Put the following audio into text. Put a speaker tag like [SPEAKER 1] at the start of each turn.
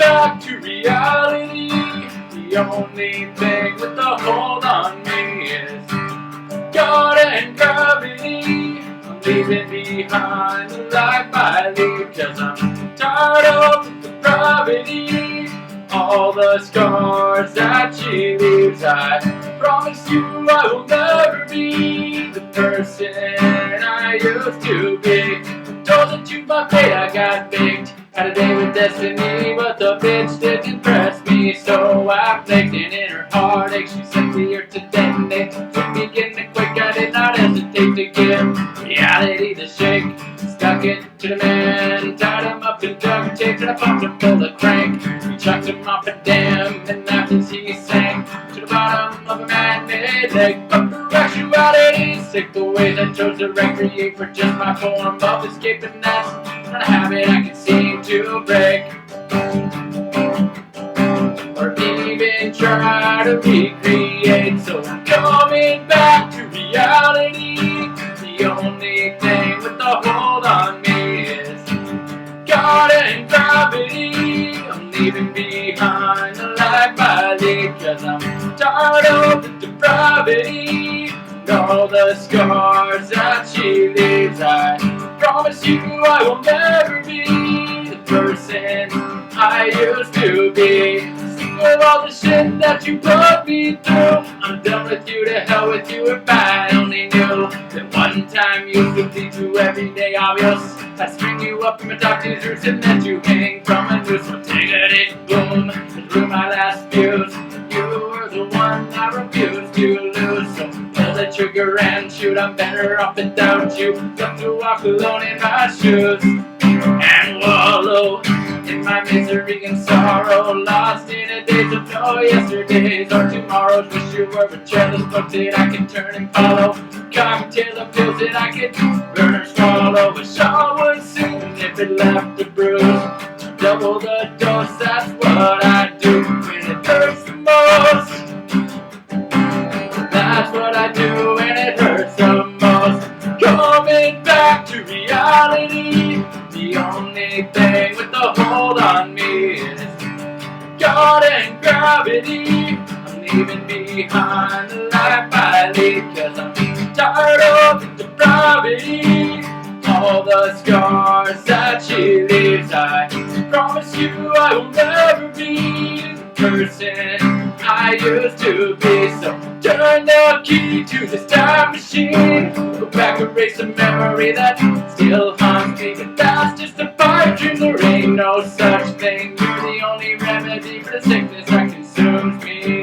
[SPEAKER 1] back to reality. The only thing with a hold on me is God and gravity. I'm leaving behind the life I lead, 'cause I'm tired of the gravity. All the scars that she leaves, I promise you I will never be the person I used to be. Told it to my fate, I got baked. Had a day with destiny, but the bitch didn't impress me. So I flaked it in her heartache. She sent me here to detonate. Took me getting it quick, I did not hesitate to give reality the shake. Stuck it to the man, tied him up in duct tape, and I pumped him full of crank. We chucked him off a dam, and after he sank to the bottom of a man-made lake. But for actuality, sick the ways I chose to recreate for just my form of escape, and that's not a habit I can seem to break, or even try to recreate. So I'm coming back to reality. The only thing with a hold on me is God and gravity. I'm leaving behind the life I lead, 'cause I'm tired of the depravity. All the scars that she leaves, I promise you I will never be the person I used to be. Sick of all the shit that you put me through. I'm done with you, to hell with you. If I only knew that one time used to be too everyday obvious. I string you up in my top these roots and let you hang from a noose. So take it, boom, and through my last fuse. You were the one I refused to lose. So pull the trigger and shoot. I'm better off without you. Left to walk alone in my shoes and wallow in my misery and sorrow, lost in a daze of no yesterdays or tomorrows. Wish you were a careless book that I could turn and follow, cocktail of pills that I could burn or swallow. Wish I would soon if it left a bruise. Double the dose, that's what I do when it hurts the most. That's what I do when it hurts the most. Coming back to reality. The only thing with a hold on me is God and gravity. I'm leaving behind the life I lead, 'cause I'm tired of the depravity. All the scars that she leaves, I promise you I will never be the person I used to be. So turn the key to this time machine. Go back, erase a memory that still haunts me. But that's just a pipe dream, there ain't no such thing. You're the only remedy for the sickness that consumes me.